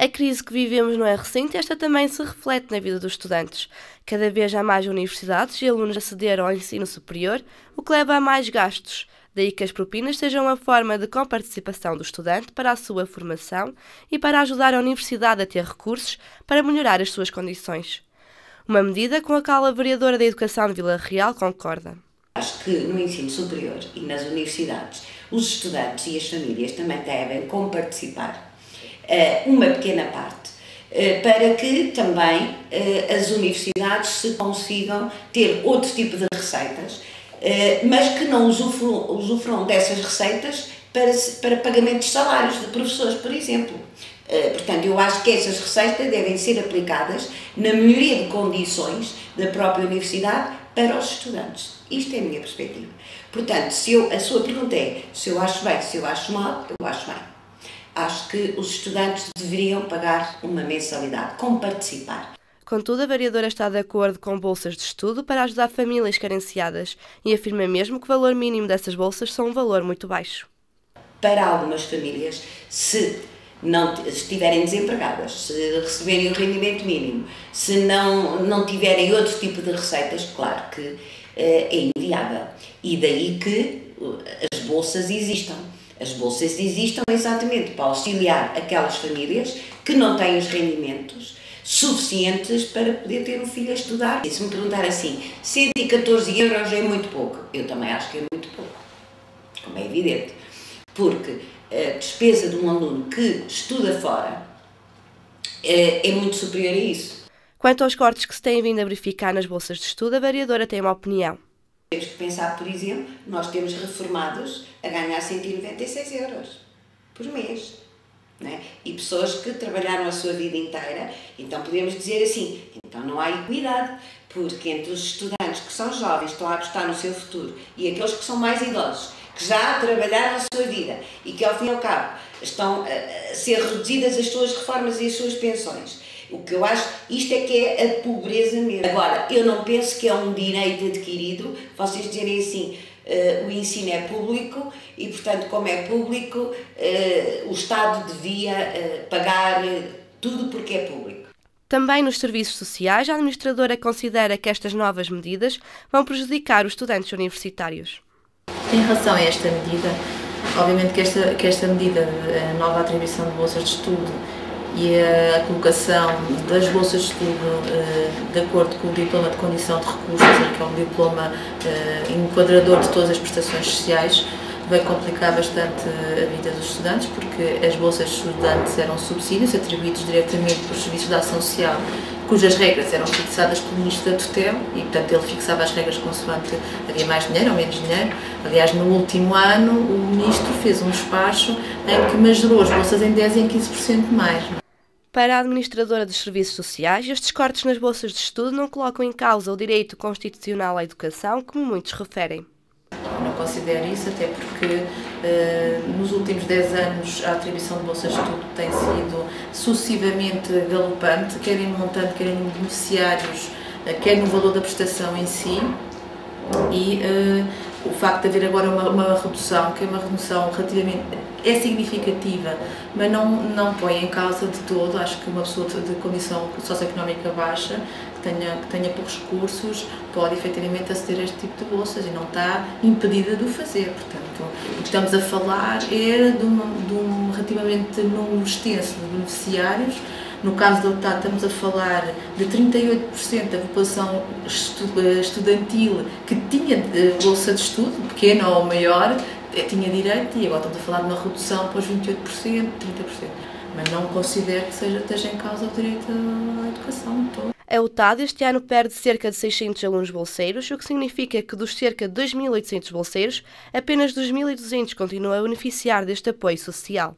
A crise que vivemos não é recente e esta também se reflete na vida dos estudantes. Cada vez há mais universidades e alunos a aceder ao ensino superior, o que leva a mais gastos. Daí que as propinas sejam uma forma de comparticipação do estudante para a sua formação e para ajudar a universidade a ter recursos para melhorar as suas condições. Uma medida com a qual a vereadora da Educação de Vila Real concorda. Acho que no ensino superior e nas universidades, os estudantes e as famílias também devem comparticipar uma pequena parte, para que também as universidades se consigam ter outro tipo de receitas, mas que não usufruam dessas receitas para pagamento de salários de professores, por exemplo. Portanto, eu acho que essas receitas devem ser aplicadas na melhoria de condições da própria universidade para os estudantes. Isto é a minha perspectiva. Portanto, a sua pergunta é se eu acho bem, se eu acho mal, eu acho bem. Acho que os estudantes deveriam pagar uma mensalidade, como participar. Contudo, a vereadora está de acordo com bolsas de estudo para ajudar famílias carenciadas e afirma mesmo que o valor mínimo dessas bolsas são um valor muito baixo. Para algumas famílias, se não estiverem desempregadas, se receberem o rendimento mínimo, se não tiverem outro tipo de receitas, claro que é inviável. E daí que as bolsas existam. As bolsas existem exatamente para auxiliar aquelas famílias que não têm os rendimentos suficientes para poder ter um filho a estudar. E se me perguntar assim, 114 euros é muito pouco, eu também acho que é muito pouco, como é evidente, porque a despesa de um aluno que estuda fora é muito superior a isso. Quanto aos cortes que se têm vindo a verificar nas bolsas de estudo, a vereadora tem uma opinião. Temos que pensar, por exemplo, nós temos reformados a ganhar 196 euros por mês, não é? E pessoas que trabalharam a sua vida inteira, então podemos dizer assim, então não há equidade, porque entre os estudantes que são jovens, estão a apostar no seu futuro, e aqueles que são mais idosos, que já trabalharam a sua vida e que ao fim e ao cabo estão a ser reduzidas as suas reformas e as suas pensões. O que eu acho, isto é que é a pobreza mesmo. Agora, eu não penso que é um direito adquirido, vocês dizerem assim, o ensino é público e, portanto, como é público, o Estado devia pagar tudo porque é público. Também nos serviços sociais, a administradora considera que estas novas medidas vão prejudicar os estudantes universitários. Em relação a esta medida, obviamente que esta medida, a nova atribuição de bolsas de estudo e a colocação das bolsas de estudo de acordo com o diploma de condição de recursos, que é um diploma enquadrador de todas as prestações sociais, vai complicar bastante a vida dos estudantes, porque as bolsas de estudantes eram subsídios atribuídos diretamente pelos serviços de ação social, cujas regras eram fixadas pelo Ministro da Tutela e, portanto, ele fixava as regras consoante havia mais dinheiro ou menos dinheiro. Aliás, no último ano, o Ministro fez um despacho em que majorou as bolsas em 10% e em 15% mais. Para a administradora dos serviços sociais, estes cortes nas bolsas de estudo não colocam em causa o direito constitucional à educação, como muitos referem. Não considero isso, até porque nos últimos 10 anos a atribuição de bolsas de estudo tem sido sucessivamente galopante, quer em montante, quer em beneficiários, quer no valor da prestação em si, e o facto de haver agora uma redução, que é uma redução relativamente significativa, mas não põe em causa de todo. Acho que uma pessoa de condição socioeconómica baixa, que tenha poucos recursos, pode efetivamente aceder a este tipo de bolsas e não está impedida de o fazer. Portanto, o que estamos a falar é de um relativamente número extenso de beneficiários. No caso da UTAD, estamos a falar de 38% da população estudantil que tinha bolsa de estudo, pequena ou maior, tinha direito, e agora estamos a falar de uma redução para os 28%, 30%. Mas não considero que esteja em causa o direito à educação todo. A UTAD este ano perde cerca de 600 alunos bolseiros, o que significa que dos cerca de 2.800 bolseiros, apenas 2.200 continuam a beneficiar deste apoio social.